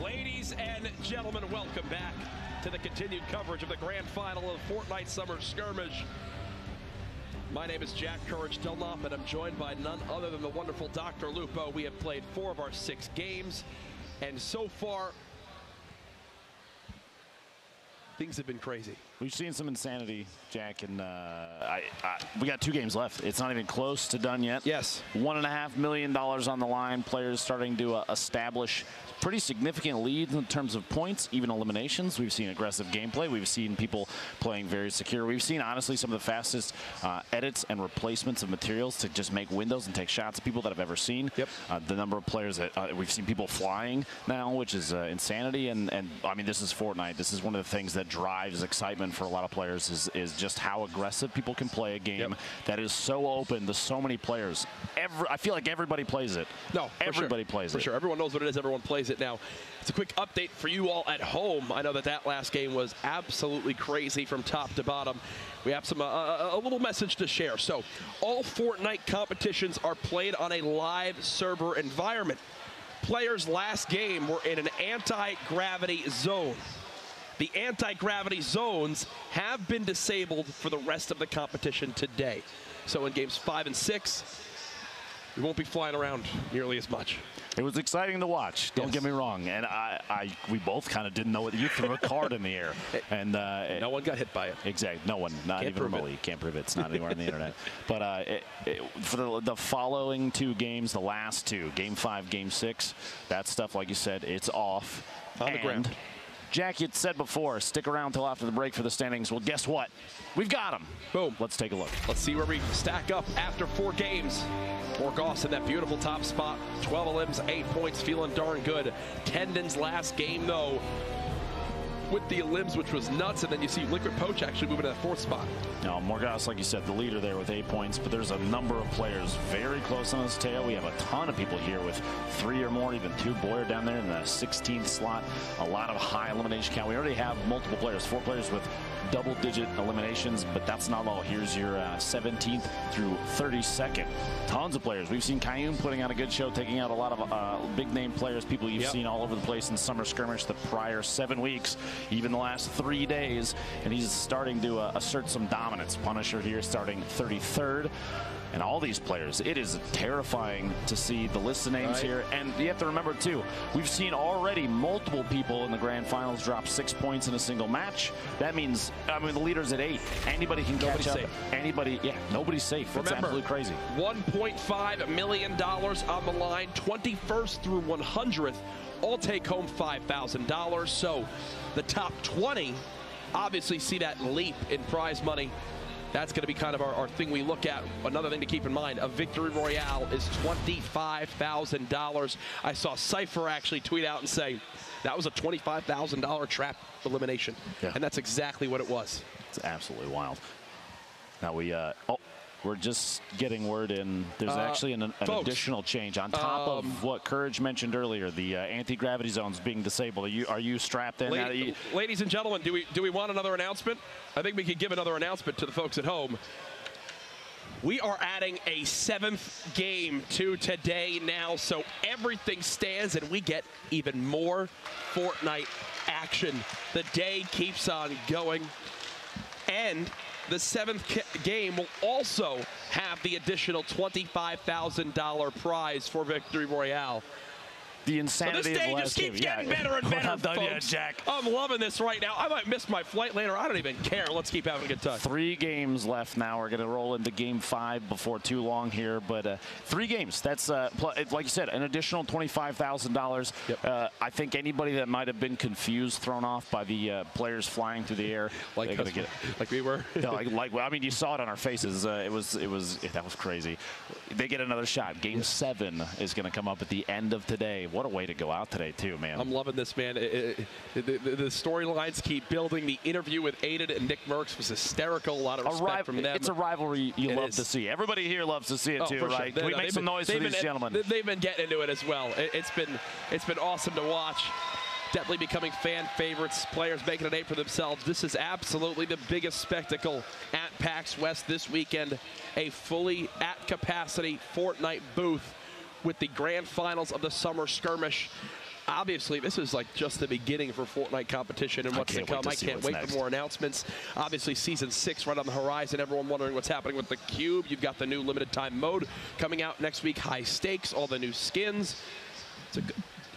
Ladies and gentlemen, welcome back to the continued coverage of the grand final of Fortnite Summer Skirmish. My name is Jack Courage Delnop, and I'm joined by none other than the wonderful Dr. Lupo. We have played 4 of our 6 games, and so far, things have been crazy. We've seen some insanity, Jack, and we got 2 games left. It's not even close to done yet. Yes. $1.5 million on the line. Players starting to establish pretty significant leads in terms of points, even eliminations. We've seen aggressive gameplay. We've seen people playing very secure. We've seen, honestly, some of the fastest edits and replacements of materials to just make windows and take shots at people that I've ever seen. Yep. The number of players that we've seen people flying now, which is insanity. And I mean, this is Fortnite. This is one of the things that drives excitement for a lot of players is just how aggressive people can play a game that is so open to so many players. I feel like everybody plays it. No, everybody plays it. For sure. Everyone knows what it is. Everyone plays it now. It's a quick update for you all at home. I know that last game was absolutely crazy from top to bottom. We have some a little message to share. So all Fortnite competitions are played on a live server environment. Players last game were in an anti-gravity zone. The anti-gravity zones have been disabled for the rest of the competition today. So in games 5 and 6, we won't be flying around nearly as much. It was exciting to watch. Don't get me wrong, and we both kind of didn't know what you threw a card in the air, and no one got hit by it. Exactly, no one, not even remotely. Can't prove it. It's not anywhere on the internet. But for the following 2 games, the last 2, Game 5, Game 6, that stuff, like you said, it's off on the ground. Jack, you'd said before, stick around till after the break for the standings. Well, guess what? We've got them. Boom. Let's take a look. Let's see where we stack up after 4 games. Orgoss in that beautiful top spot. 12 elims, 8 points, feeling darn good. Tendon's last game, though, with the elims, which was nuts. And then you see Liquid Poach actually moving to that 4th spot. Now, Morgoss, like you said, the leader there with 8 points, but there's a number of players very close on his tail. We have a ton of people here with 3 or more, even 2. Boyer down there in the 16th slot. A lot of high elimination count. We already have multiple players, 4 players with double-digit eliminations, but that's not all. Here's your 17th through 32nd. Tons of players. We've seen Kayum putting on a good show, taking out a lot of big-name players, people you've seen all over the place in Summer Skirmish the prior 7 weeks, even the last 3 days, and he's starting to assert some dominance. Punisher here starting 33rd. And all these players, it is terrifying to see the list of names here. And you have to remember, too, we've seen already multiple people in the grand finals drop 6 points in a single match. That means, I mean, the leader's at 8. Anybody can catch up. Anybody, nobody's safe. It's absolutely crazy. $1.5 million on the line, 21st through 100th. All take home $5,000. So the top 20 obviously see that leap in prize money. That's going to be kind of our thing we look at. Another thing to keep in mind, a victory royale is $25,000. I saw Cypher actually tweet out and say that was a $25,000 trap elimination. Yeah. And that's exactly what it was. It's absolutely wild. Now we're just getting word in. There's actually an additional change on top of what Courage mentioned earlier. The anti-gravity zones being disabled. Are you strapped in? Ladies and gentlemen, do we want another announcement? I think we could give another announcement to the folks at home. We are adding a 7th game to today now, so everything stands and we get even more Fortnite action. The day keeps on going, and the 7th game will also have the additional $25,000 prize for Victory Royale. the insanity so this day of just keeps getting better and better, folks. Yet, Jack. I'm loving this right now. I might miss my flight later. I don't even care. Let's keep having a good time. 3 games left now. We're going to roll into Game 5 before too long here. But 3 games. That's, like you said, an additional $25,000. Yep. I think anybody that might have been confused, thrown off by the players flying through the air, like we were. No, I mean, you saw it on our faces. That was crazy. They get another shot. Game 7 is going to come up at the end of today. What a way to go out today, too, man. I'm loving this, man. The storylines keep building. The interview with Aiden and Nick Merckx was hysterical. A lot of respect from them. It's a rivalry you love to see. Everybody here loves to see it, too, right? Sure. Can we make some noise for these gentlemen? They've been getting into it as well. It's been awesome to watch. Definitely becoming fan favorites, players making a name for themselves. This is absolutely the biggest spectacle at PAX West this weekend. A fully at capacity Fortnite booth with the grand finals of the summer skirmish. Obviously, this is like just the beginning for Fortnite competition and what's to come. I can't wait for more announcements. Obviously, Season 6 right on the horizon. Everyone wondering what's happening with the Cube. You've got the new limited time mode coming out next week. High stakes, all the new skins.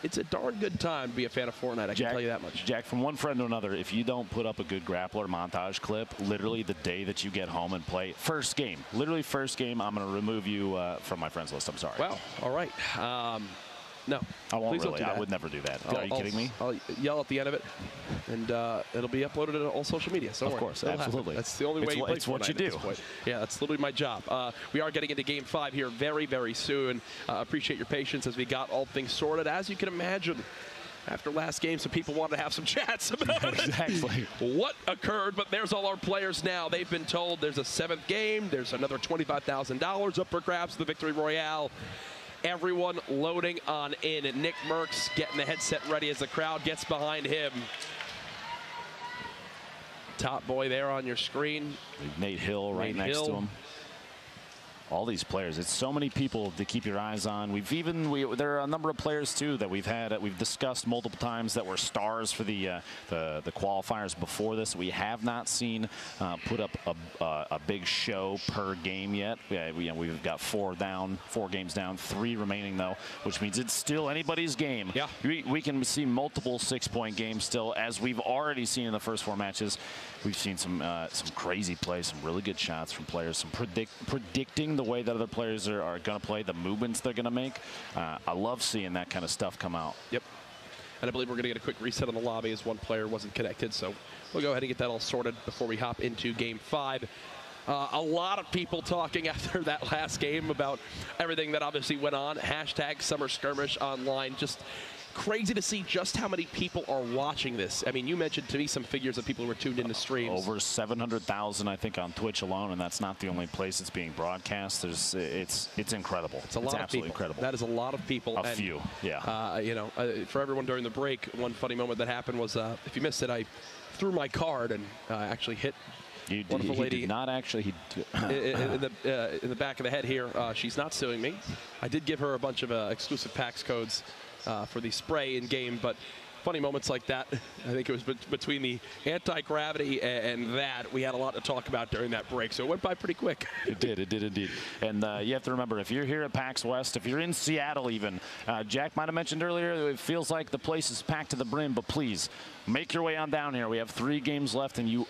It's a darn good time to be a fan of Fortnite, I can tell you that much. Jack, from one friend to another, if you don't put up a good grappler montage clip, literally the day that you get home and play, first game, literally first game, I'm going to remove you from my friends list. I'm sorry. Well, all right. No. I won't Please really. don't do that. I would never do that. Are you kidding me? I'll yell at the end of it, and it'll be uploaded to all social media. So of course, absolutely. That's the only way you play It's what you do. Yeah, that's literally my job. We are getting into Game 5 here very, very soon. Appreciate your patience as we got all things sorted. As you can imagine, after last game, some people wanted to have some chats about exactly what occurred, but there's all our players now. They've been told there's a 7th game. There's another $25,000 up for grabs, the Victory Royale. Everyone loading on in. Nick Merckx getting the headset ready as the crowd gets behind him. Top boy there on your screen. Nate Hill right next to him. All these players. It's so many people to keep your eyes on. There are a number of players too that we've discussed multiple times that were stars for the qualifiers before this. We have not seen put up a big show per game yet. We've got 4 games down, 3 remaining though, which means it's still anybody's game. Yeah. We can see multiple 6-point games still, as we've already seen in the first 4 matches. We've seen some crazy plays, some really good shots from players, some predicting the way that other players are going to play, the movements they're going to make. I love seeing that kind of stuff come out. Yep. And I believe we're going to get a quick reset on the lobby as one player wasn't connected. So we'll go ahead and get that all sorted before we hop into Game 5. A lot of people talking after that last game about everything that obviously went on. Hashtag Summer Skirmish online. Just crazy to see just how many people are watching this. I mean, you mentioned to me some figures of people who were tuned into streams. Over 700,000, I think, on Twitch alone, and that's not the only place it's being broadcast. It's incredible. It's a lot of absolutely people. incredible. That is a lot of people. A few, yeah. For everyone during the break, one funny moment that happened was, if you missed it, I threw my card and actually hit wonderful lady. He did not actually. In the back of the head here. She's not suing me. I did give her a bunch of exclusive PAX codes for the spray in game, but funny moments like that. I think it was between the anti-gravity and that, we had a lot to talk about during that break, so it went by pretty quick. It did indeed. And you have to remember, if you're here at PAX West, if you're in Seattle even, Jack might have mentioned earlier, it feels like the place is packed to the brim, but please, make your way on down here. We have 3 games left, and you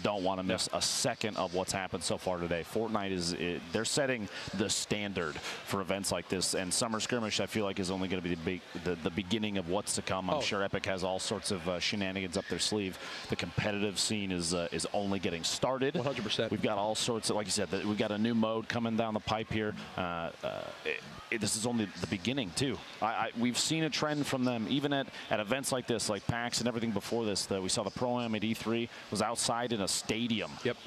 don't want to miss a second of what's happened so far today. Fortnite they're setting the standard for events like this, and Summer Skirmish, I feel like, is only going to be the beginning of what's to come. I'm sure Epic has all sorts of shenanigans up their sleeve. The competitive scene is only getting started. 100%. We've got all sorts of, like you said, we've got a new mode coming down the pipe here. This is only the beginning too. We've seen a trend from them even at events like this, like PAX and everything before this. We saw the Pro-Am at E3 was outside in a stadium. Yep.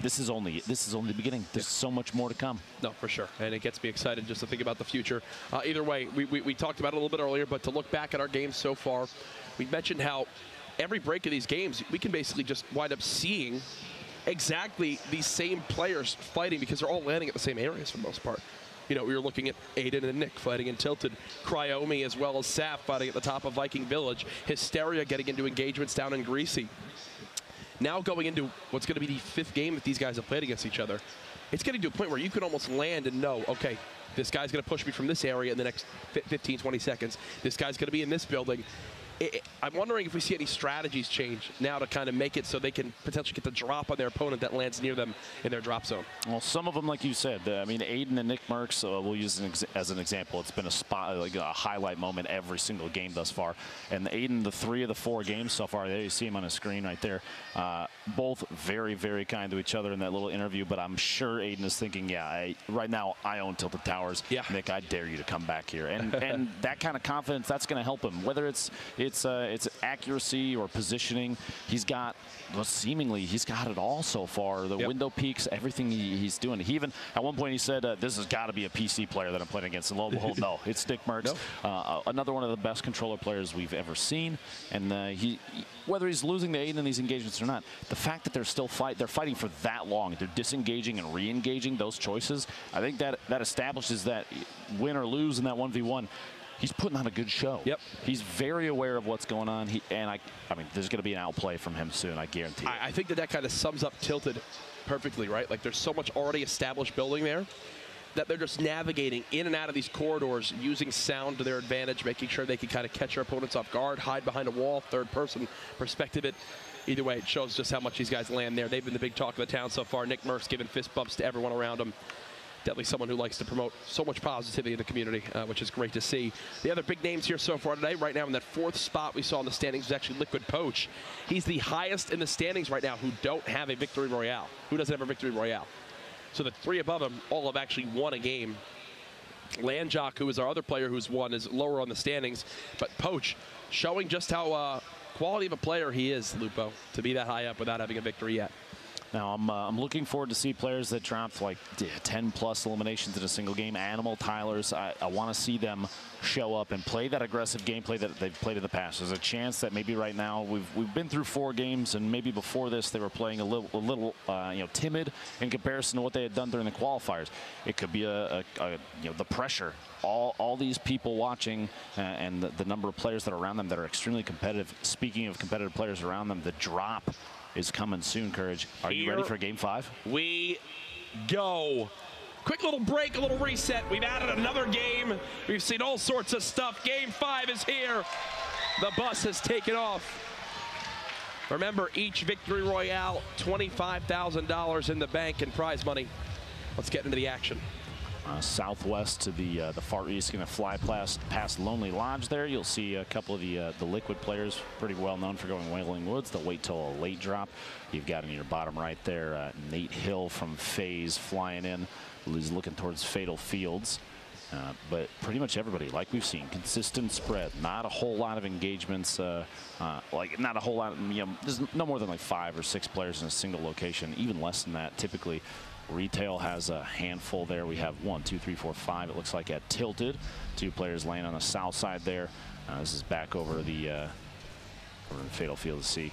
This is only the beginning. There's so much more to come. No, for sure, and it gets me excited just to think about the future. Either way, we talked about it a little bit earlier, but to look back at our games so far, we mentioned how every break of these games, we can basically just wind up seeing exactly these same players fighting because they're all landing at the same areas for the most part. You know, we were looking at Aiden and Nick fighting in Tilted, Cryomi as well as Saf fighting at the top of Viking Village, Hysteria getting into engagements down in Greasy. Now going into what's going to be the 5th game that these guys have played against each other. it's getting to a point where you can almost land and know, okay, this guy's going to push me from this area in the next 15, 20 seconds. This guy's going to be in this building. I'm wondering if we see any strategies change now to kind of make it so they can potentially get the drop on their opponent that lands near them in their drop zone. Well, some of them, like you said, I mean, Aiden and Nick Merckx, we'll use as an example. It's been a spot, like a highlight moment every single game thus far. And Aiden, the 3 of the 4 games so far, there you see him on the screen right there. Both very, very kind to each other in that little interview. But I'm sure Aiden is thinking, yeah, right now I own Tilted Towers. Yeah. Nick, I dare you to come back here. And that kind of confidence, that's going to help him. Whether it's accuracy or positioning, he's got, well, seemingly he's got it all so far. The window peaks, everything he's doing. He even at one point he said, "This has got to be a PC player that I'm playing against." And lo and behold, no, it's Nick Merckx, another one of the best controller players we've ever seen. And whether he's losing to Aiden in these engagements or not, the fact that they're still they're fighting for that long, they're disengaging and re-engaging those choices. I think that establishes that win or lose in that 1v1. He's putting on a good show. Yep. He's very aware of what's going on. I mean, there's going to be an outplay from him soon, I guarantee it. I think that kind of sums up Tilted perfectly, right? Like, there's so much already established building there that they're just navigating in and out of these corridors, using sound to their advantage, making sure they can kind of catch their opponents off guard, hide behind a wall, third-person perspective it. Either way, it shows just how much these guys land there. They've been the big talk of the town so far. Nick Merckx giving fist bumps to everyone around him. Definitely someone who likes to promote so much positivity in the community, which is great to see. The other big names here so far today, right now in that 4th spot we saw in the standings was actually Liquid Poach. He's the highest in the standings right now who don't have a Victory Royale. Who doesn't have a Victory Royale? So the 3 above him all have actually won a game. Landjock, who is our other player who's won, is lower on the standings. But Poach showing just how quality of a player he is, Lupo, to be that high up without having a victory yet. Now, I'm looking forward to see players that dropped like 10+ eliminations in a single game. Animal Tylers, I want to see them show up and play that aggressive gameplay that they've played in the past. There's a chance that maybe right now we've been through 4 games, and maybe before this they were playing a little timid in comparison to what they had done during the qualifiers. It could be the pressure. All these people watching and the number of players that are around them that are extremely competitive. Speaking of competitive players around them, the drop is coming soon, Courage. Are you ready for Game 5? We go. Quick little break, a little reset. We've added another game. We've seen all sorts of stuff. Game 5 is here. The bus has taken off. Remember, each Victory Royale, $25,000 in the bank in prize money. Let's get into the action. Southwest to the far east, going to fly past Lonely Lodge there. You'll see a couple of the Liquid players, pretty well known for going Wailing Woods. They'll wait till a late drop. You've got in your bottom right there Nate Hill from FaZe flying in. He's looking towards Fatal Fields. But pretty much everybody, like we've seen, consistent spread. Not a whole lot of engagements. Like not a whole lot. There's no more than like 5 or 6 players in a single location. Even less than that, typically. Retail has a handful there. We have 1, 2, 3, 4, 5. It looks like at Tilted. 2 players laying on the south side there. This is back over the Fatal Field to see.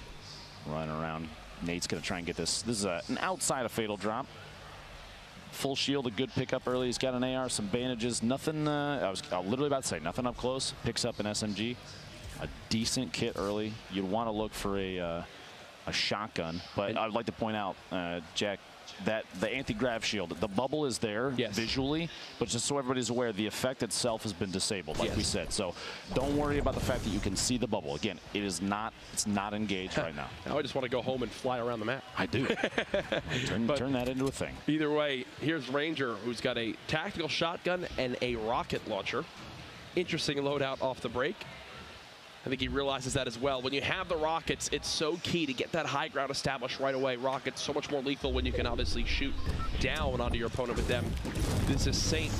Running around. Nate's going to try and get this. This is an outside of Fatal drop. Full shield, a good pickup early. He's got an AR, some bandages. Nothing. I was literally about to say nothing up close. Picks up an SMG. A decent kit early. You'd want to look for a shotgun, but I'd like to point out, Jack, that the anti-grav shield, the bubble is there visually, but just so everybody's aware, the effect itself has been disabled, like we said. So don't worry about the fact that you can see the bubble. Again, it's not engaged right now. Now I just want to go home and fly around the map. I do. turn that into a thing. Either way, here's Ranger, who's got a tactical shotgun and a rocket launcher. Interesting loadout off the break. I think he realizes that as well. When you have the rockets, it's so key to get that high ground established right away. Rockets so much more lethal when you can obviously shoot down onto your opponent with them. This is Saint,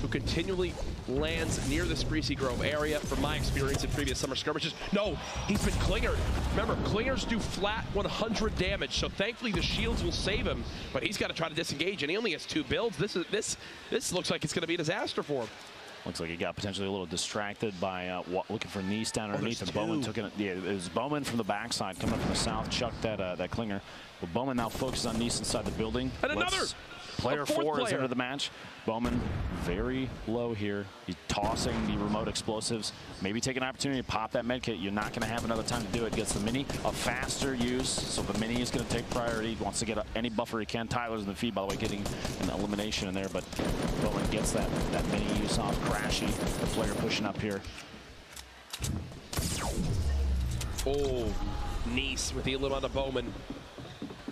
who continually lands near this Greasy Grove area. From my experience in previous summer skirmishes, no, he's been clingered. Remember, clingers do flat 100 damage, so thankfully the shields will save him, but he's got to try to disengage, and he only has 2 builds. This looks like it's going to be a disaster for him. Looks like he got potentially a little distracted by looking for Nice down underneath, and Bowman took it. Yeah, it was Bowman from the backside coming up from the south, chucked that clinger. But Bowman now focuses on Nice inside the building. And another! Player 4 is into the match. Bowman very low here. He's tossing the remote explosives. Maybe take an opportunity to pop that med kit. You're not going to have another time to do it. Gets the mini, a faster use, so the mini is going to take priority. Wants to get any buffer he can. Tyler's in the feed, by the way, getting an elimination in there, but Bowman gets that mini use off. Crashy, the player pushing up here. Oh, Nice with the eliminate of Bowman.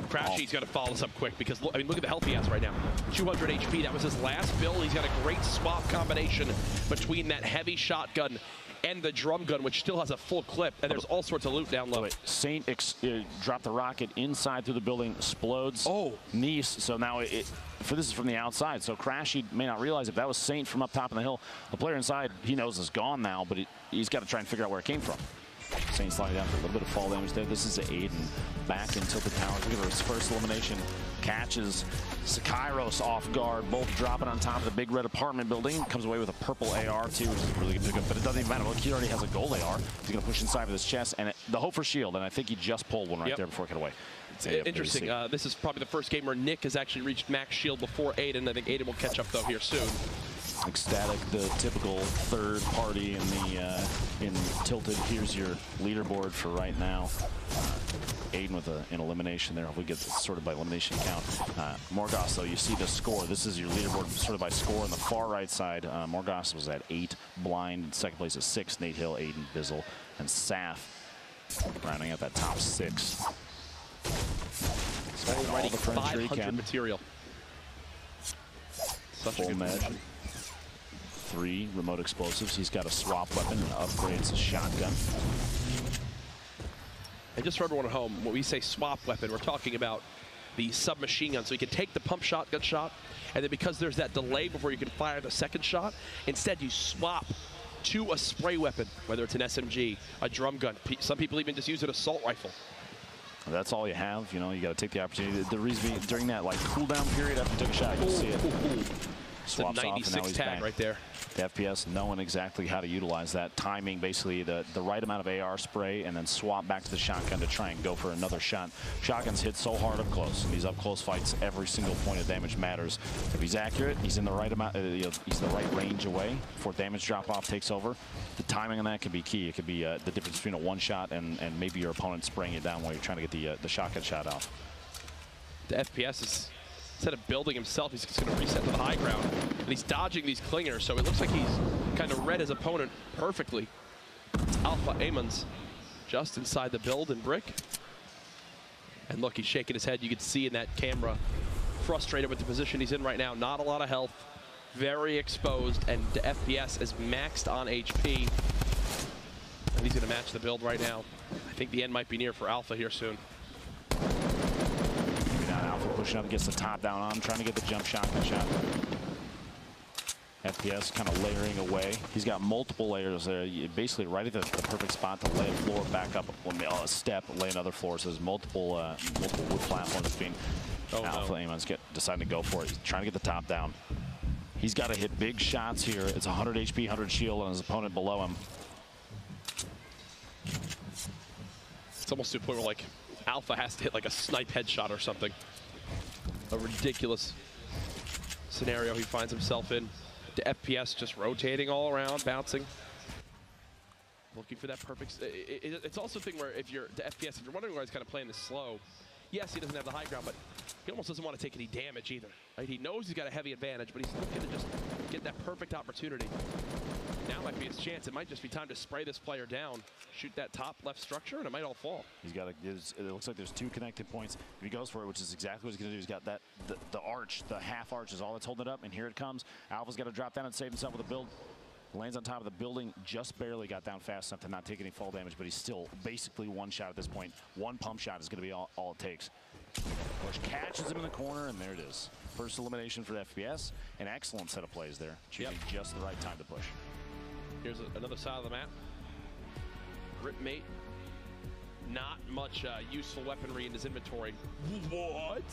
Crashy's got to follow this up quick because, I mean, look at the health he has right now. 200 HP. That was his last build. He's got a great swap combination between that heavy shotgun and the drum gun, which still has a full clip, and there's all sorts of loot down low. Saint dropped the rocket inside through the building, explodes. Oh. Nice. So now this is from the outside. So Crashy may not realize if that was Saint from up top of the hill. The player inside, he knows is gone now, but he's got to try and figure out where it came from. Saint sliding down for a little bit of fall damage there. This is Aiden back in Tilted Towers. Look at his first elimination. Catches Kairos off guard, both dropping on top of the big red apartment building. Comes away with a purple AR too, which is really good pickup, but it doesn't even matter. Look, he already has a gold AR. He's going to push inside with his chest, and the hope for shield, and I think he just pulled one right there before it got away. Interesting. This is probably the first game where Nick has actually reached max shield before Aiden. I think Aiden will catch up, though, here soon. Ecstatic, the typical third party in Tilted. Here's your leaderboard for right now. Aiden with an elimination there. If we get sorted by elimination count. Morgoth, though, you see the score. This is your leaderboard sorted by score on the far right side. Morgoth was at 8, Blind. Second place is 6, Nate Hill, Aiden, Bizzle, and Saf rounding out that top 6. Already 500 material. Such a good match. 3 remote explosives. He's got a swap weapon and upgrades his shotgun. And just for everyone at home, when we say swap weapon, we're talking about the submachine gun. So you can take the pump shotgun shot, and then because there's that delay before you can fire the second shot, instead you swap to a spray weapon, whether it's an SMG, a drum gun. Some people even just use an assault rifle. That's all you have. You know, you got to take the opportunity. The reason being, during that cooldown period after you take a shot, you can see it. Swaps off, and now he's tag right there. The FPS knowing exactly how to utilize that timing, basically the right amount of AR spray, and then swap back to the shotgun to try and go for another shot. Shotguns hit so hard up close. In these up close fights, every single point of damage matters. If he's accurate, he's in the right amount. He's the right range away before damage drop off takes over. The timing on that can be key. It could be the difference between a one shot and maybe your opponent spraying it down while you're trying to get the shotgun shot off. The FPS is, instead of building himself, he's just going to reset to the high ground. And he's dodging these clingers, so it looks like he's kind of read his opponent perfectly. Alpha Amon's just inside the build and brick. And look, he's shaking his head. You can see in that camera, frustrated with the position he's in right now. Not a lot of health, very exposed, and the FPS is maxed on HP. And he's going to match the build right now. I think the end might be near for Alpha here soon. Alpha pushing up against the top down on, trying to get the jump shotgun shot. FPS kind of layering away. He's got multiple layers there, basically right at the perfect spot to lay a floor back up a step, lay another floor. So there's multiple wood platforms between Alpha and Amon's deciding to go for it. He's trying to get the top down. He's got to hit big shots here. It's 100 HP, 100 shield on his opponent below him. It's almost to a point where like Alpha has to hit like a snipe headshot or something. A ridiculous scenario he finds himself in. The FPS just rotating all around, bouncing. Looking for that perfect. It's also a thing where if you're the FPS, if you're wondering why he's kind of playing this slow, yes, he doesn't have the high ground, but he almost doesn't want to take any damage either. Right? He knows he's got a heavy advantage, but he's looking to just get that perfect opportunity. Now might be his chance. It might just be time to spray this player down, shoot that top left structure, and it might all fall. He's got it looks like there's 2 connected points. If he goes for it, which is exactly what he's going to do, he's got that the arch, the half arch is all that's holding it up, and here it comes. Alpha's got to drop down and save himself with a build. Lands on top of the building, just barely got down fast enough to not take any fall damage, but he's still basically one shot at this point. One pump shot is going to be all it takes. Which catches him in the corner, and there it is. First elimination for the FPS. An excellent set of plays there, choosing just the right time to push. Here's another side of the map. Ripmate. Not much useful weaponry in his inventory. What?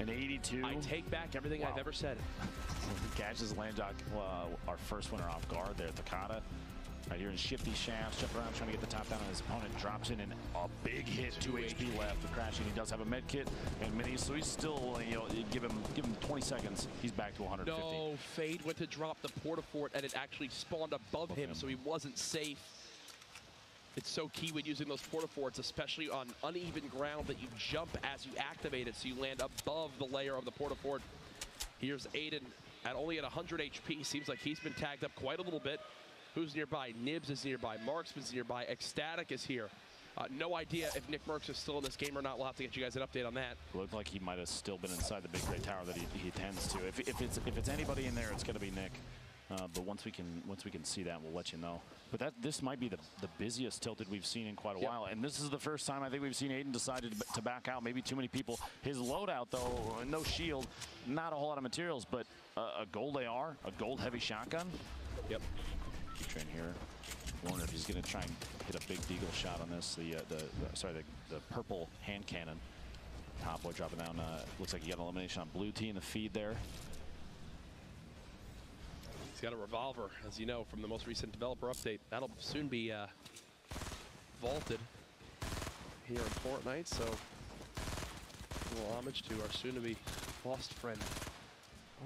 An 82. I take back everything I've ever said. Catches Landjock, our first winner off guard there, Takata. Right here in shifty shafts, jump around trying to get the top down on his opponent, drops in and a big hit, 2 HP left for crashing. He does have a med kit and minis, so he's still, you know, give him 20 seconds. He's back to 150. No, Fade went to drop the Portafort and it actually spawned above him, so he wasn't safe. It's so key when using those Portaforts, especially on uneven ground, that you jump as you activate it, so you land above the layer of the Portafort. Here's Aiden at only at 100 HP. Seems like he's been tagged up quite a little bit. Who's nearby? Nibs is nearby. Marksman's nearby. Ecstatic is here. No idea if Nick Merckx is still in this game or not. We'll have to get you guys an update on that. Looked like he might have still been inside the big gray tower that he tends to. If it's anybody in there, it's going to be Nick. But once we can see that, we'll let you know. But this might be the busiest tilted we've seen in quite a while. And this is the first time I think we've seen Aiden decided to back out. Maybe too many people. His loadout, though, no shield, not a whole lot of materials, but a gold AR, a gold heavy shotgun. Yep. Train here. Wonder if he's going to try and hit a big deagle shot on this. The purple hand cannon. Top boy dropping down. Looks like he got an elimination on blue T in the feed there. He's got a revolver, as you know, from the most recent developer update. That'll soon be vaulted here in Fortnite. So a little homage to our soon-to-be lost friend.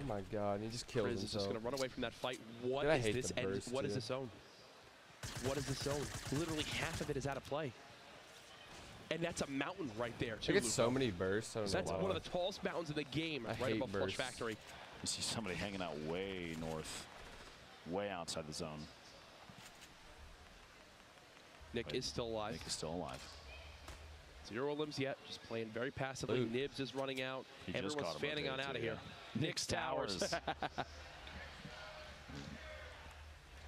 Oh my God! He just killed himself. Is just going to run away from that fight. What is this? What is this zone? What is this zone? Literally half of it is out of play. And that's a mountain right there, too. I get so many bursts. I don't know that's one of the tallest mountains in the game, right above Flush Factory. You see somebody hanging out way north, way outside the zone. Nick is still alive. Nick is still alive. Zero limbs yet, just playing very passively. Luke. Nibs is running out. Everyone's fanning on out of here. Nick's Towers.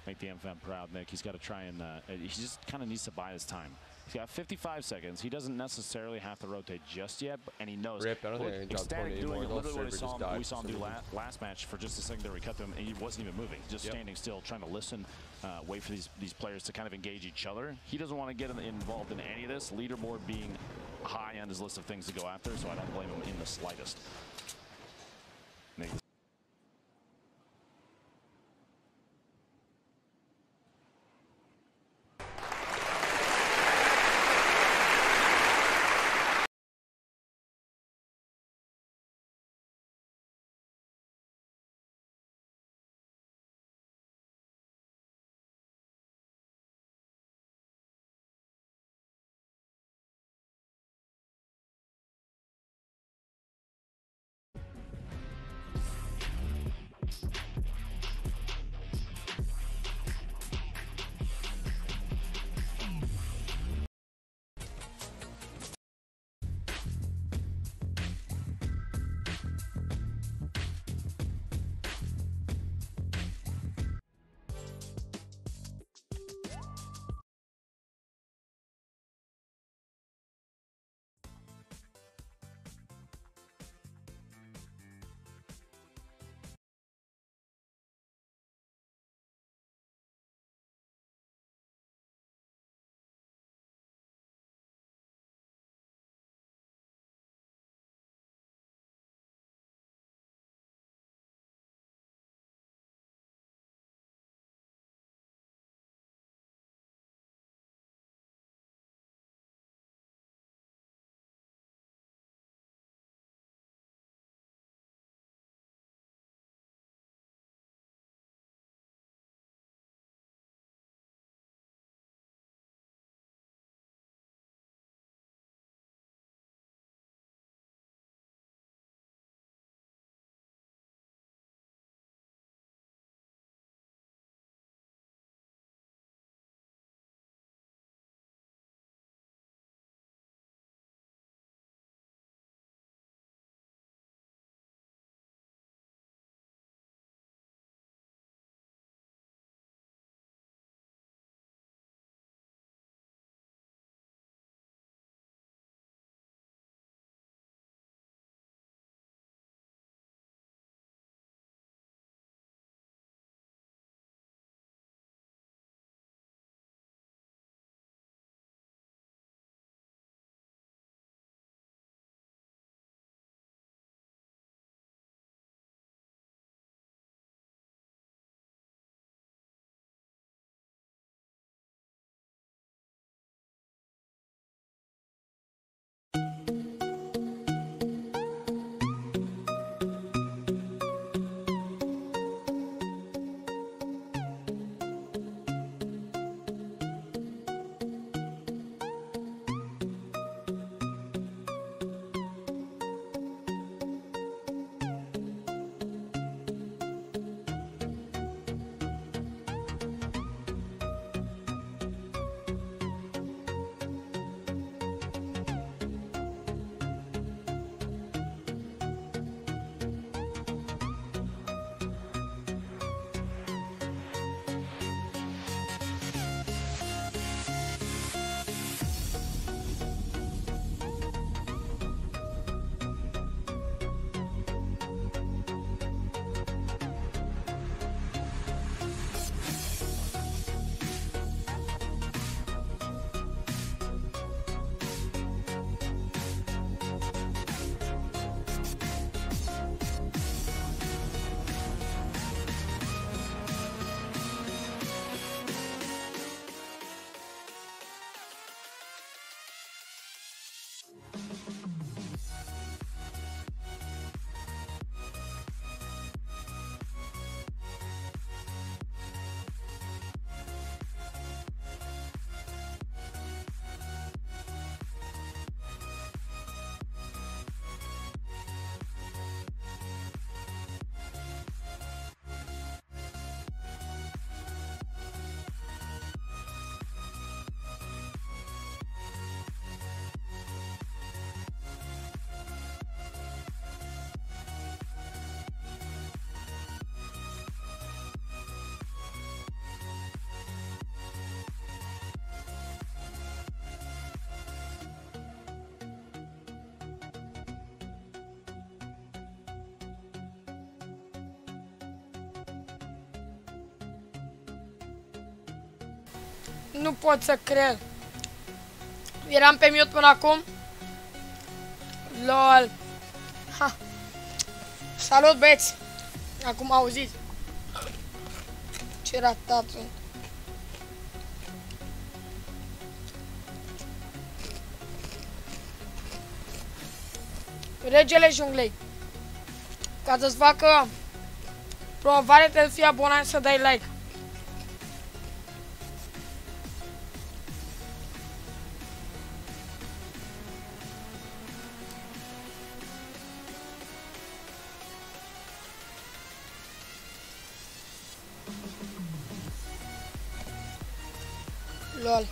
Make the MFM proud, Nick. He's got to try and he just kind of needs to buy his time. He's got 55 seconds. He doesn't necessarily have to rotate just yet, and he knows. Rip, I don't think he can drop 20 doing anymore. literally what we saw him do last match for just a second there. We cut him, and he wasn't even moving. Just standing still, trying to listen, wait for these players to kind of engage each other. He doesn't want to get involved in any of this. Leaderboard being high on his list of things to go after, so I don't blame him in the slightest. Nick. Nu pot să cred. Eram pe mute până acum. LOL. Ha. Salut, băieți. Acum auziți. Ce ratat sunt. Regele junglei. Ca să-ți facă promovare, trebuie să fii abonat, să dai like. LOL.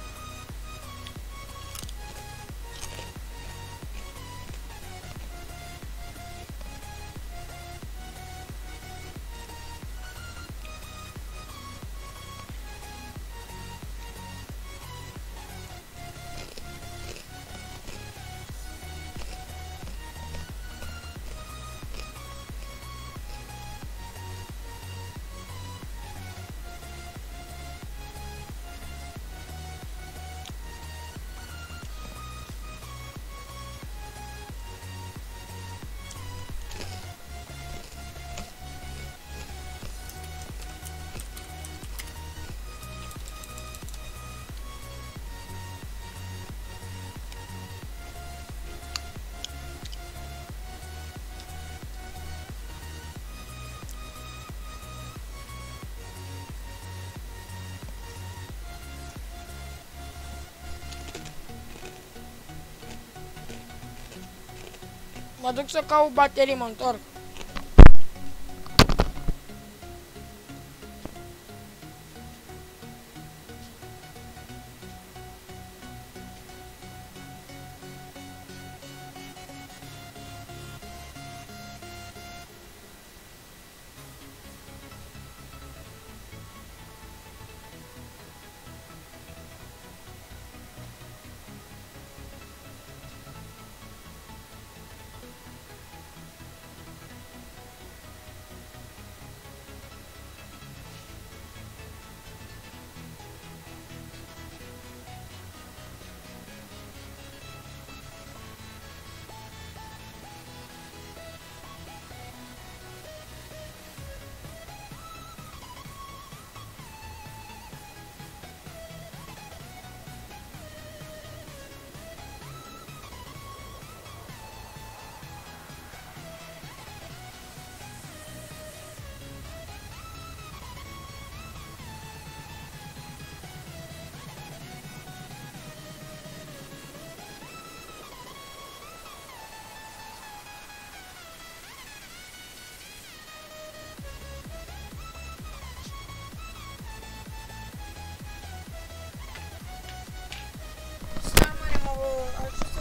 Mă duc să caut baterii, mă întorc.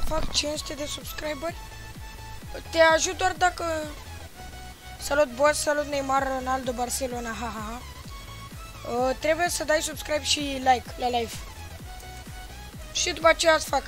Fac 500 de subscriberi. Te ajut doar dacă... Salut boss, salut Neymar, Ronaldo, Barcelona, haha. Trebuie să dai subscribe și like la live. Și după aceea îți fac.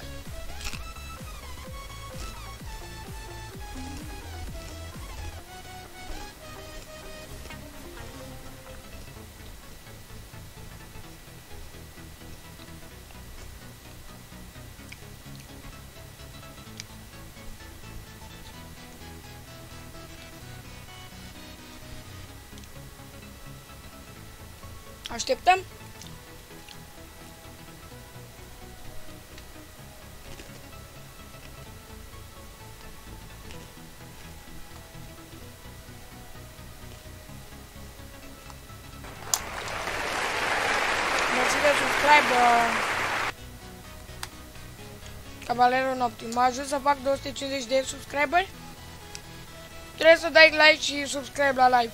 Așteptăm. Mersi de subscribe, Cavalerul Nopții. Mă ajut să fac 250 de subscriberi. Trebuie să dai like și subscribe la live.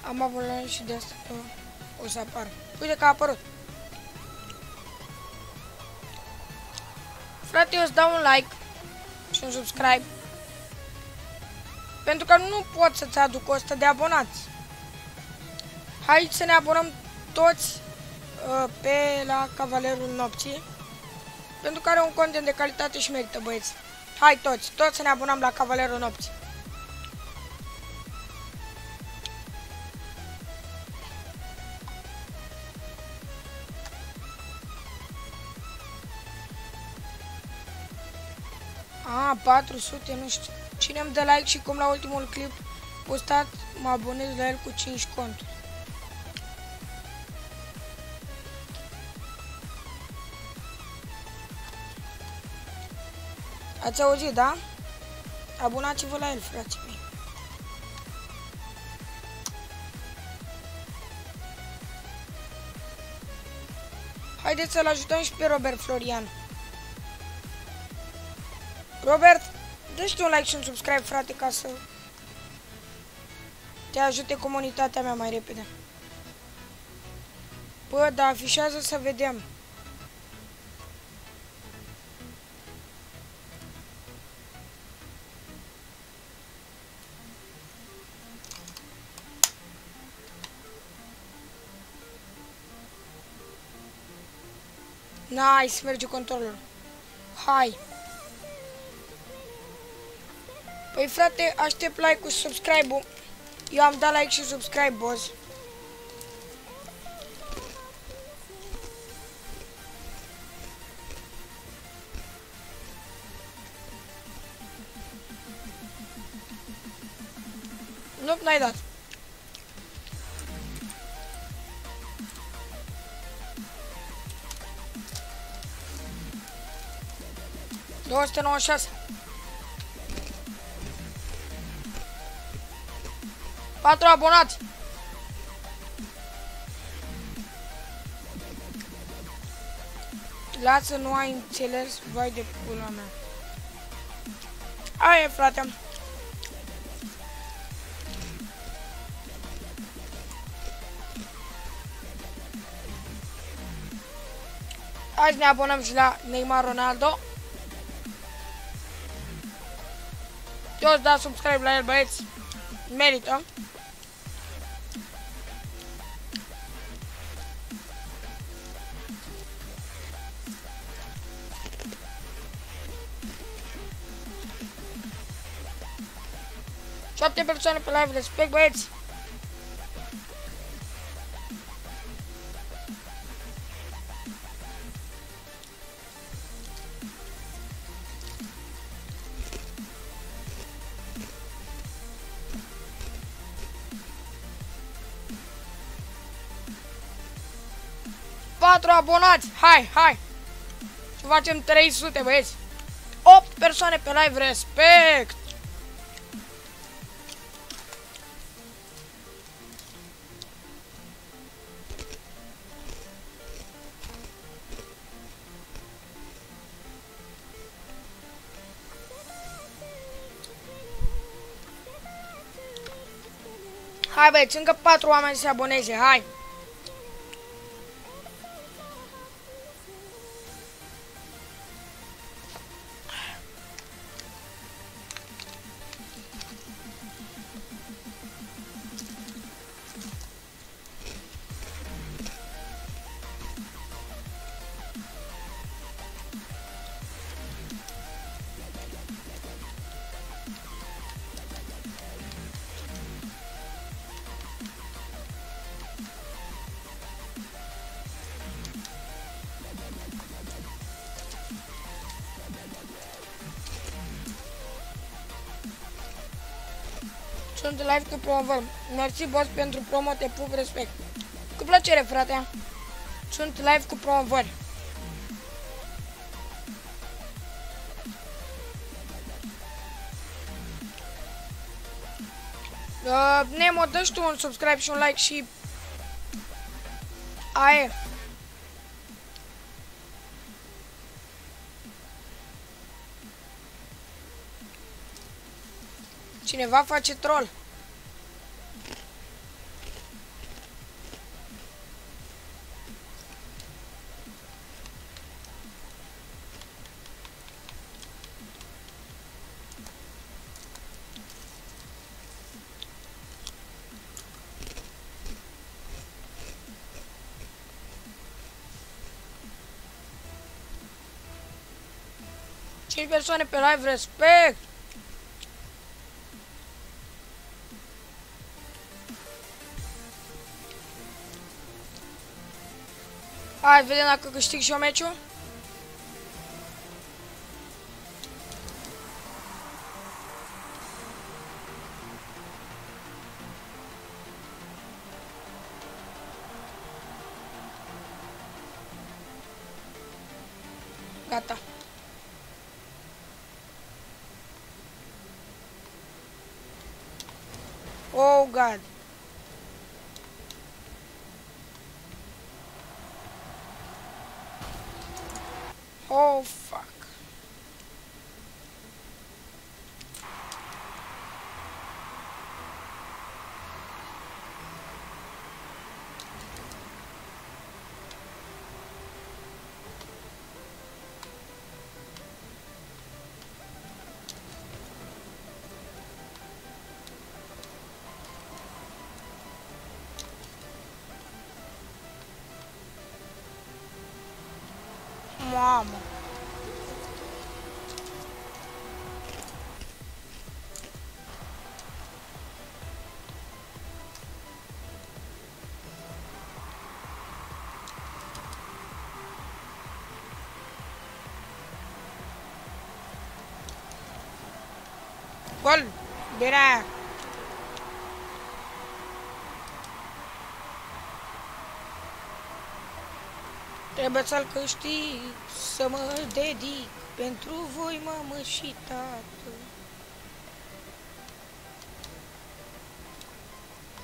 Am avut și de asta o să apară. Uite că a apărut. Frate, eu îți dau un like și un subscribe. Pentru că nu pot să-ți aduc 100 de abonați. Hai să ne abonăm toți pe la Cavalerul Nopții. Pentru că are un content de calitate și merită, băieți. Hai toți să ne abonăm la Cavalerul Nopții. 400, nu știu. Cine îmi dă like și cum la ultimul clip postat, mă abonez la el cu 5 conturi. Ați auzit, da? Abonați-vă la el, frații mei. Haideți să-l ajutăm și pe Robert Florian. Robert, dă-și un like și un subscribe, frate, ca să te ajute comunitatea mea mai repede. Bă, dar afișează să vedem. Nice, merge controlul. Hai. Păi frate, aștept like-ul și subscribe-ul. Eu am dat like și subscribe, boss. Nu, n-ai dat. $296. 4 abonați. Lasă, nu ai înțeles, vai de pula mea. Aia e, frate. Hai să ne abonăm și la Neymar Ronaldo. Toți dați subscribe la el, băieți. Merită. Șapte persoane pe live, respect, băieți. Patru abonați, hai, hai. Și facem 300, băieți. 8 persoane pe live, respect. Hai, băieți, încă 4 oameni să se aboneze, hai. Sunt live cu promovări. Mersi, boss, pentru promo, te pup, respect. Cu plăcere, frate. Sunt live cu promovări. Nemo, dă-și tu un subscribe și un like și... Aia. Cineva face troll. Cinci persoane pe live, respect. Hai, vedem dacă câștig și eu meciul. Gata. Oh, God. Oh, fuck. Mamă. Gol. Bine. Trebuie să-l câștig, să mă dedic. Pentru voi, mamă și tată.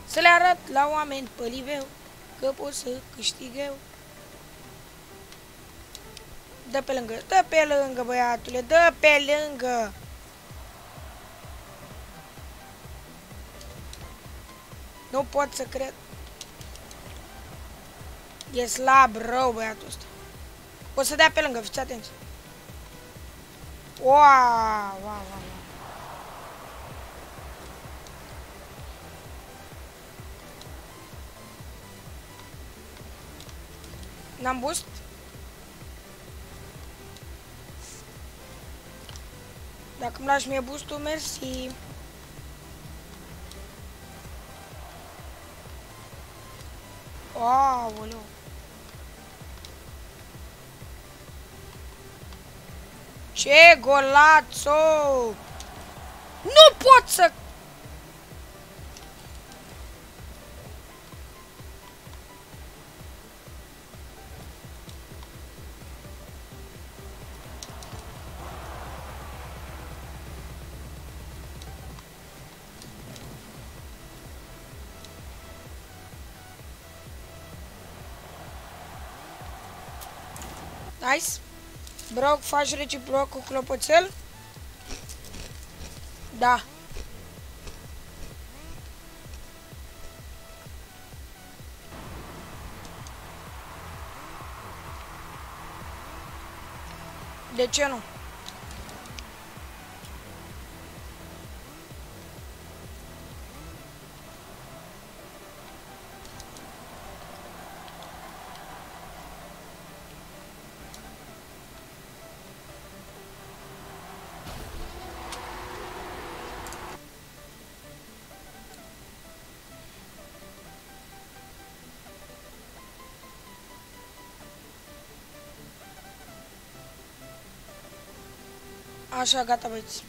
Să le arăt la oameni pe liveu că pot să câștig eu. Dă pe lângă, băiatule, dă pe lângă. Nu pot să cred. E slab rău băiatul ăsta. O să dea pe lângă, fiți atenți. Wow, wow, wow, wow. N-am boost? Dacă îmi lași mie boost-ul, mersi. Aoleu. Ce golațo! Nu pot să... Nice. Broc, faci reciproc cu clopoțel? Da. De ce nu? Așa, gata, băieți.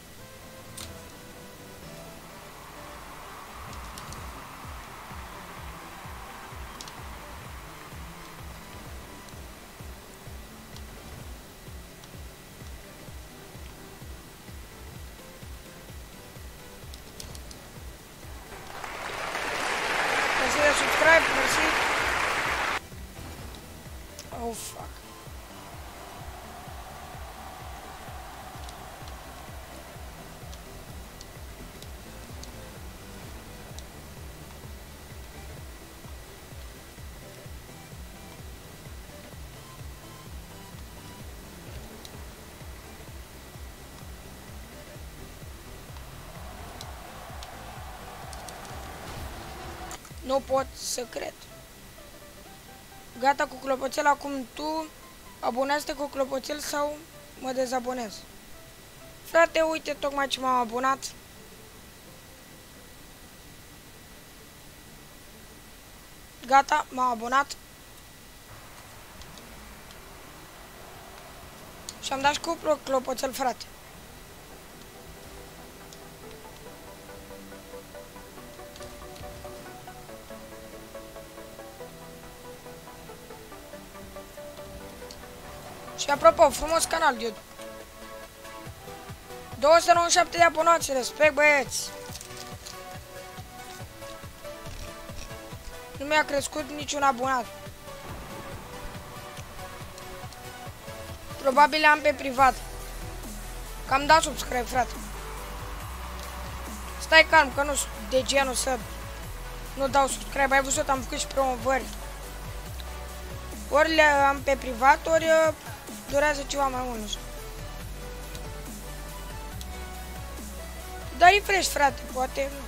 Mersi de subscribe, mersi. Oh, fuck. Nu pot să cred. Gata cu clopoțel, acum tu abonează-te cu clopoțel sau mă dezabonez. Frate, uite tocmai ce m-am abonat. Gata, m-am abonat. Și am dat și cu clopoțel, frate. Și apropo, frumos canal de YouTube. 297 de abonați, respect băieți. Nu mi-a crescut niciun abonat. Probabil am pe privat. Că am dat subscribe, frate. Stai calm, că nu sunt de genul să nu dau subscribe. Ai văzut, am făcut și promovări. Ori le am pe privat, ori durează ceva mai mult, nu știu. Dar e fresh, frate, poate nu.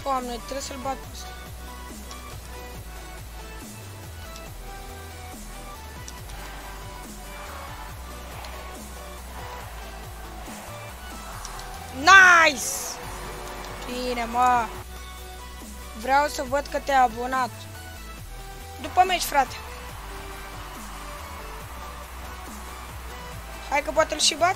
Doamne, trebuie să-l bat pe ăsta. Nice! Bine, mă. Vreau să văd că te-ai abonat. După meci, frate. Hai că poate-l și bat?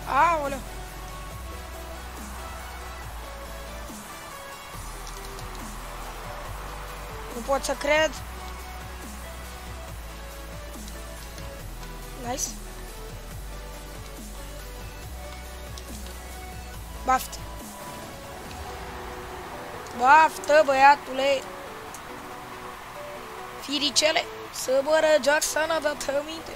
Aoleu. Nu pot să cred. Nice. Baftă. Baftă, băiatule. Firicele. Să bără Jackson a dat aminte.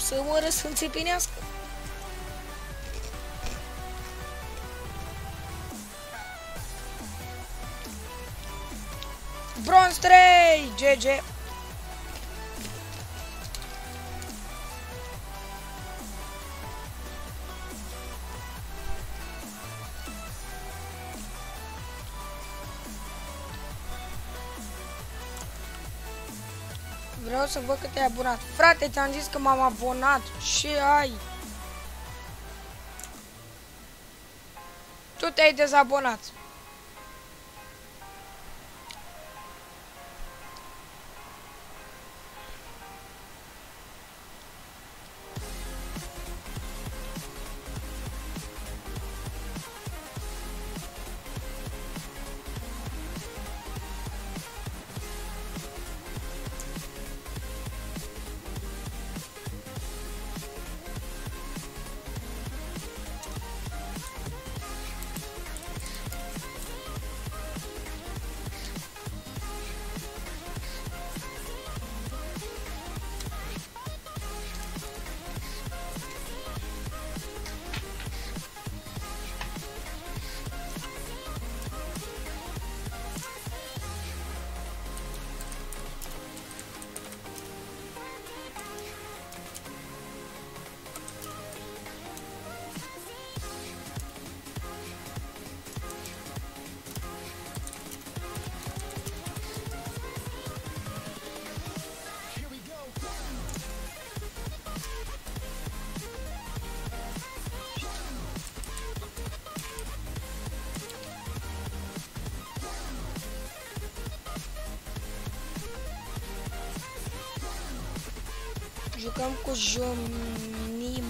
Să mă răsfânțepinească. Bronz 3! GG! Vreau să văd că te-ai abonat. Frate, ți-am zis că m-am abonat. Ce ai? Tu te-ai dezabonat. Jucăm cu Jumimazlei.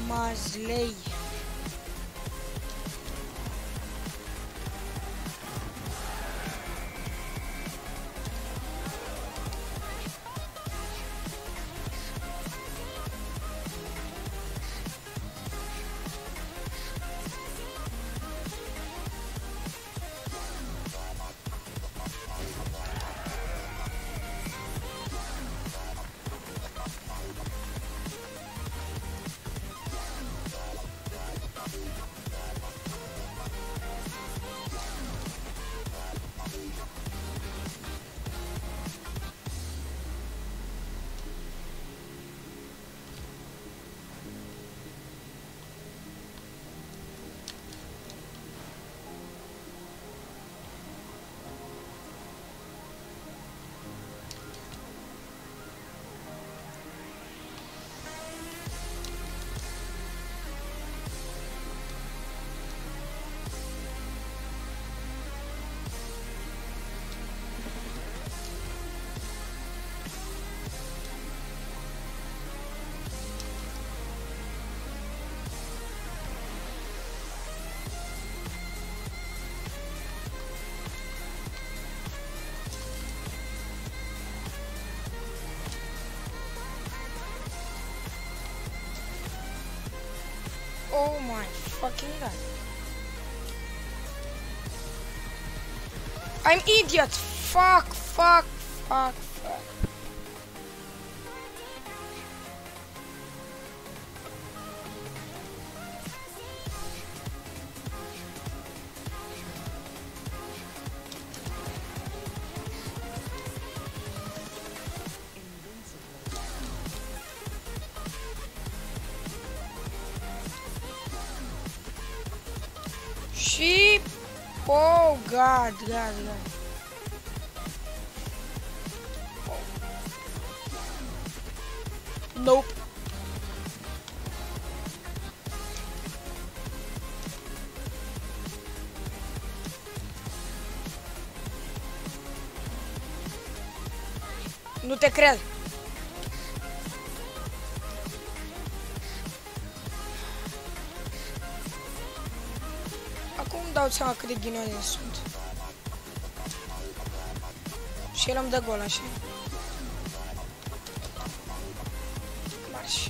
Oh my fucking god. I'm idiot. Fuck. Sheep. Oh god. Nope. Nu te cred. Acum îmi dau seama cât de ghinioane sunt. Și el îmi dă gol, așa. Marș.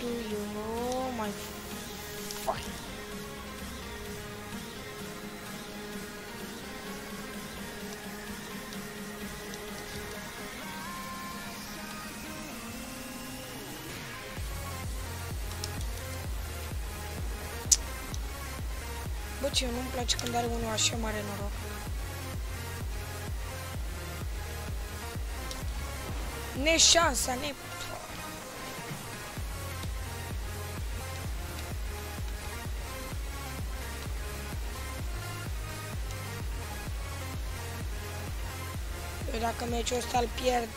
Do you know my fucking... Bă, ce nu-mi place când are unul așa mare noroc. Neșansa, ne... Eu dacă meciul ăsta îl pierd,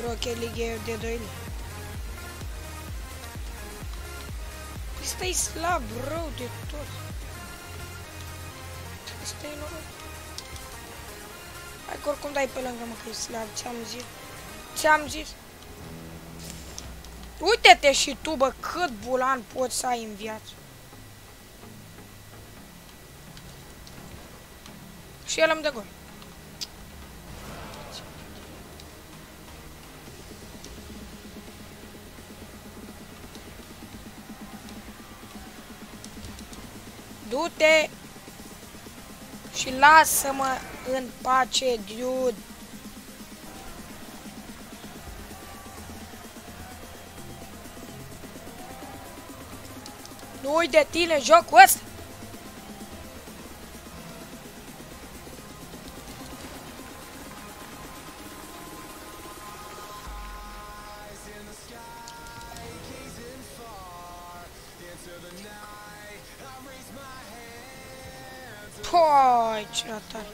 Rocket League e de 2 lei. Ăsta-i slab, rău de tot. Ăsta-i noroc. Hai că oricum dai pe lângă, mă, că e slab, ți-am zis. Uite-te și tu, bă, cât bulan poți să ai în viață. Și el îmi dă gol. Du-te și lasă-mă în pace, dude. Nu uit de tine jocul ăsta. Poi, ce tare.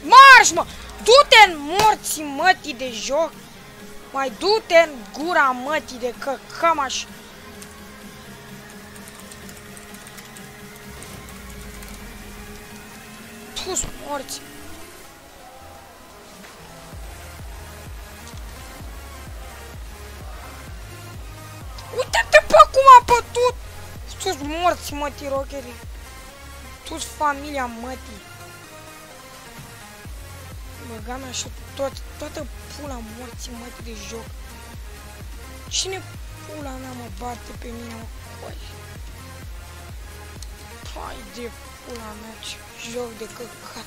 Marș, mă! Du-te în morții mătii de joc! Mai du-te în gura mătii de căcămaș! Pus morți! Uite-te pe cum a pătut! Tu-s morți, mătii, rocherii! Tu-s familia mătii! Băga mea și toată pula morții mătii de joc. Cine pula mea mă bate pe mine, mă, coi? Hai de pula mea, ce joc de căcat.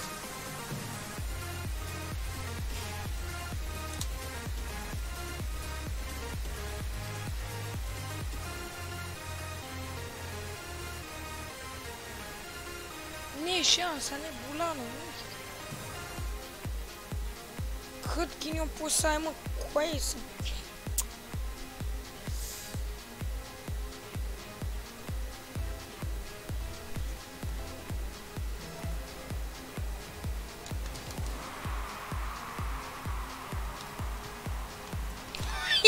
Nu-i șansa, nebulanul, nu știu. Cât ghinion poți să ai, mă, coaie să...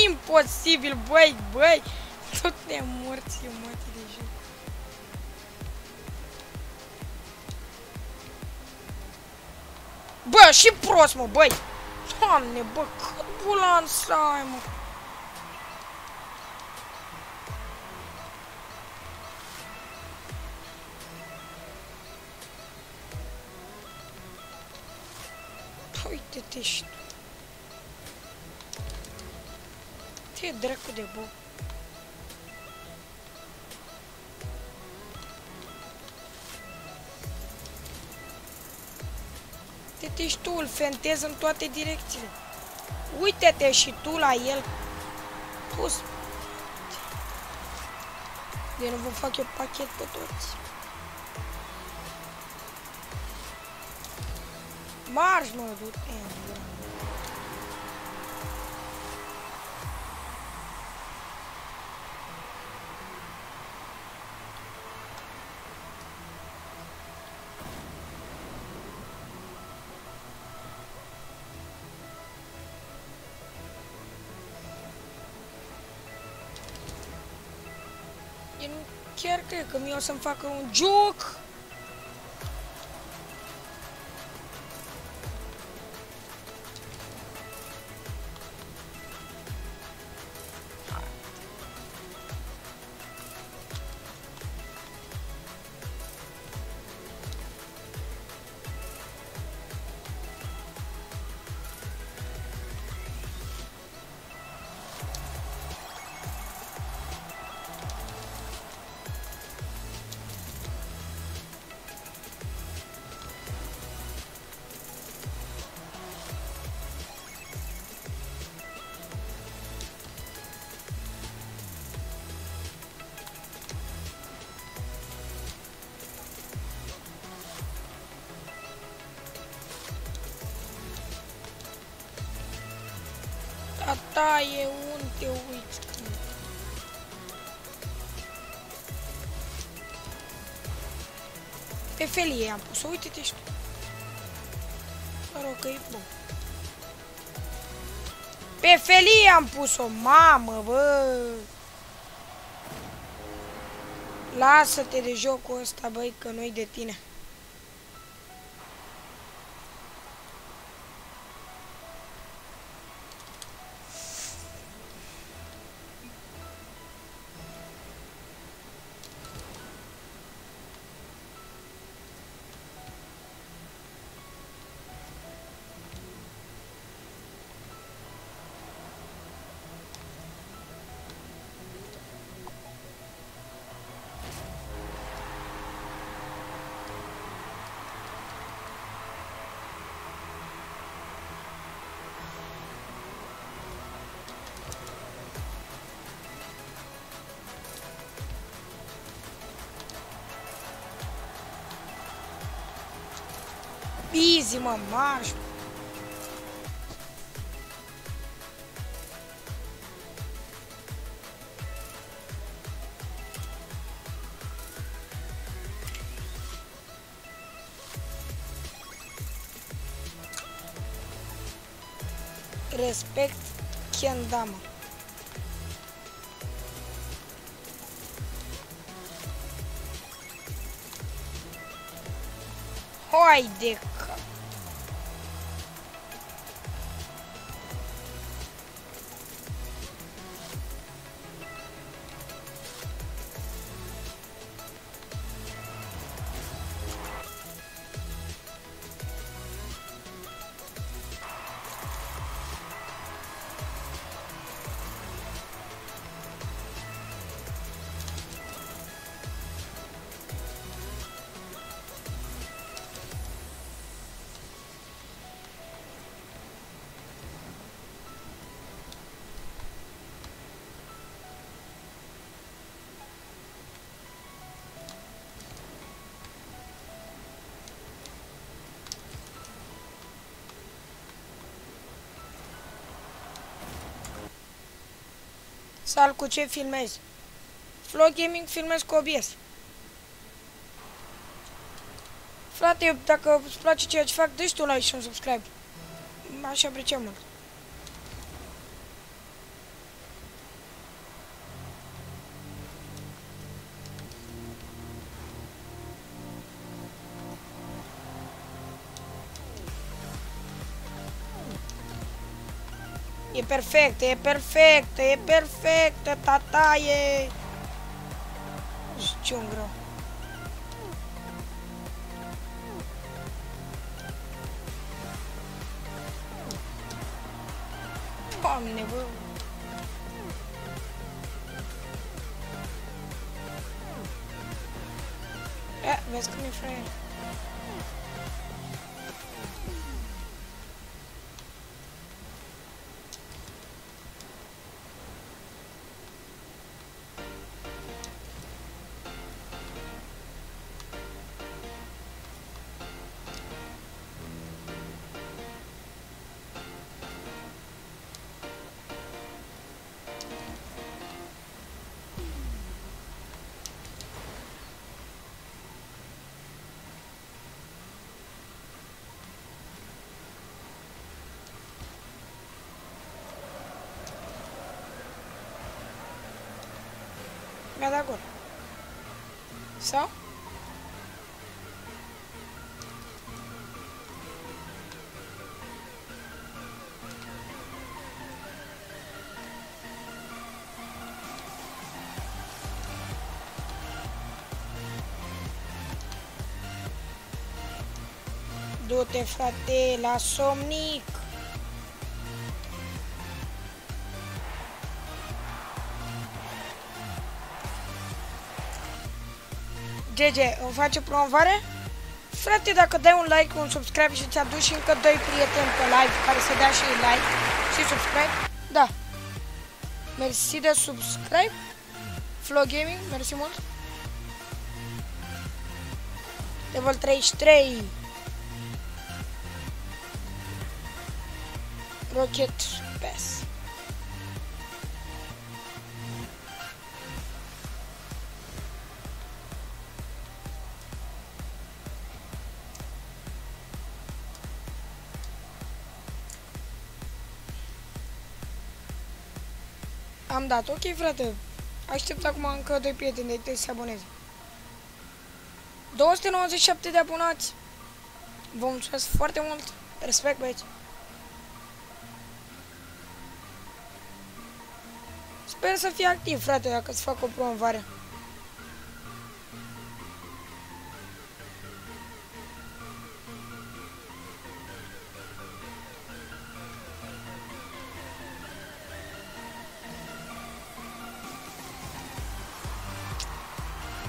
Imposibil, băi, tot ne morți, mătii de joc. Bă, și prost, mă, băi! Doamne, bă, cât bulan să ai, mă! Uite-te și tu. Te dracu de bă. Uite-te și tu, îl fentezi în toate direcțiile. Uite-te și tu la el. Pus. De nu vă fac eu pachet pe toți. Marș, mă, du-te. Eu nu chiar cred că mie o să-mi facă un joc. Tata e un te uiți. Pe felie am pus-o, uite-te și tu. Mă rog că e bun. Pe felie am pus-o, mamă, bă. Lasă-te de jocul ăsta, băi, că nu-i de tine. Easy, mă, marș. Respect, Kendama. Haide că... Sal, cu ce filmezi? Flow Gaming filmez cu OBS. Frate, dacă îți place ceea ce fac, dă-și tu un like și un subscribe. Aș aprecia mult. E perfectă, e perfectă, e perfectă, tataie! Ce un greu. Doamne, bă! Vezi cum e fraier. Mi-a dat gol. Sau? Du-te, frate, la somnic! GG, îmi face promovare? Frate, dacă dai un like, un subscribe și ți-aduci și încă 2 prieteni pe live care să dea și like și subscribe, da. Mersi de subscribe. Flow Gaming, mersi mult. Level 33. Rocket Pass. Am dat, ok frate. Aștept acum încă 2 prieteni de tăi să se aboneze. 297 de abonați. Vă mulțumesc foarte mult. Respect, băieți. Sper să fii activ, frate, dacă îți fac o promovare.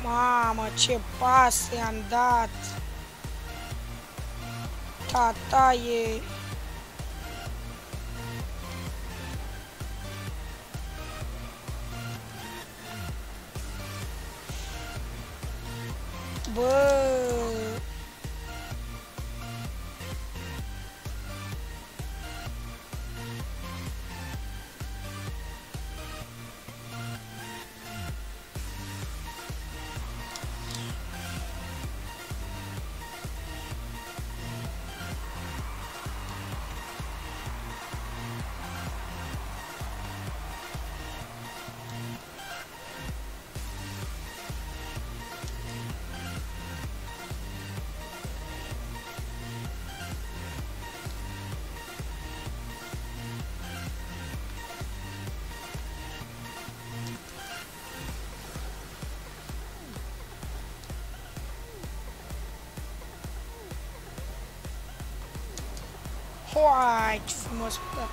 Mamă, ce pase am dat! Tataie! Bă! Hai, ce frumos dat.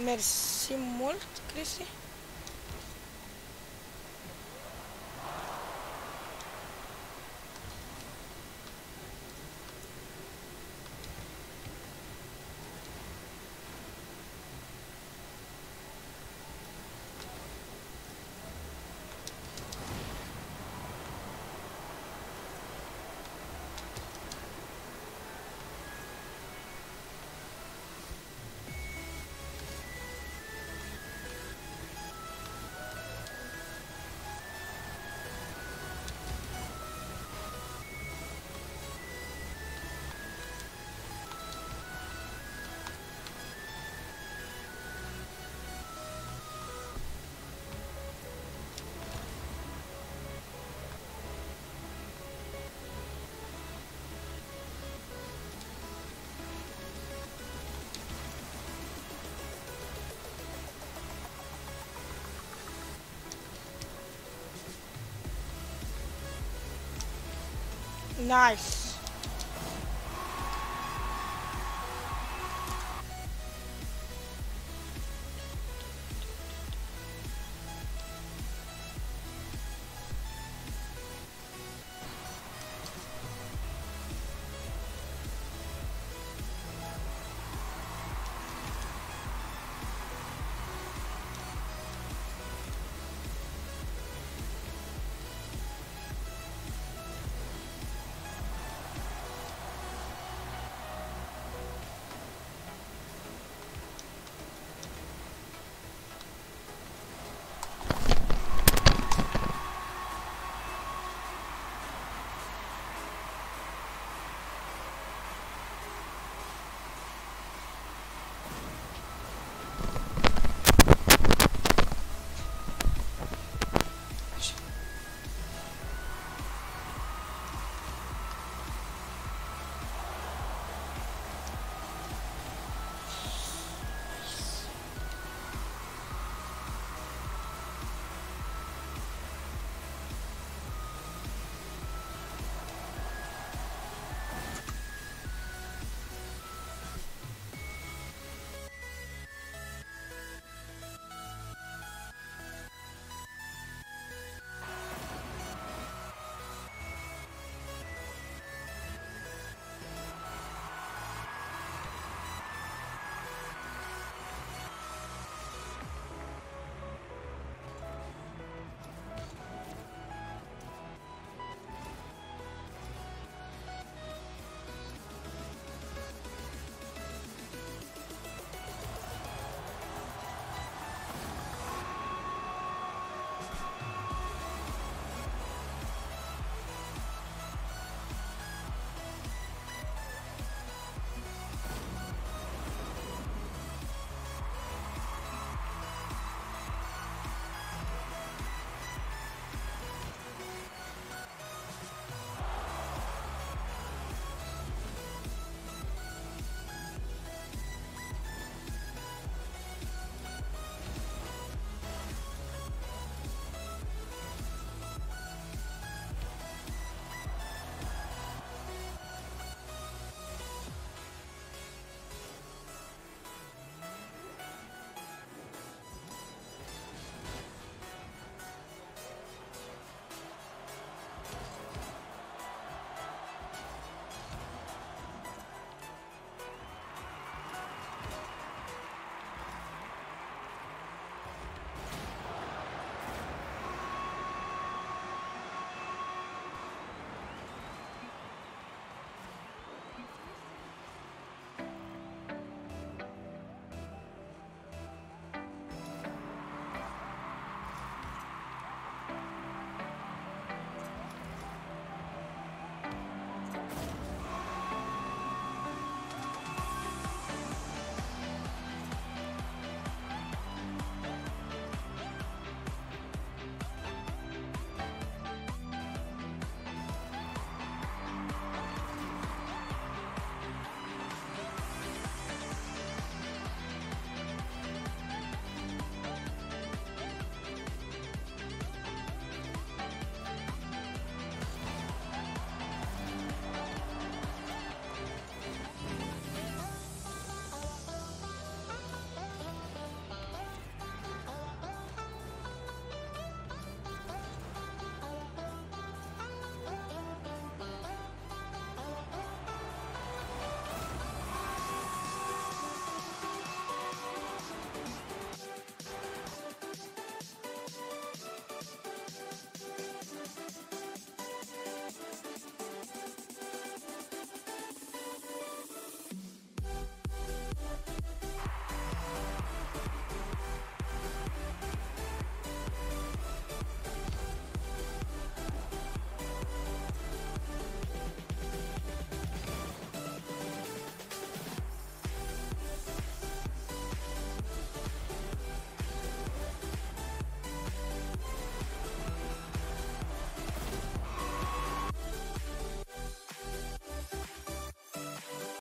Mersi mult, Cristi. Nice.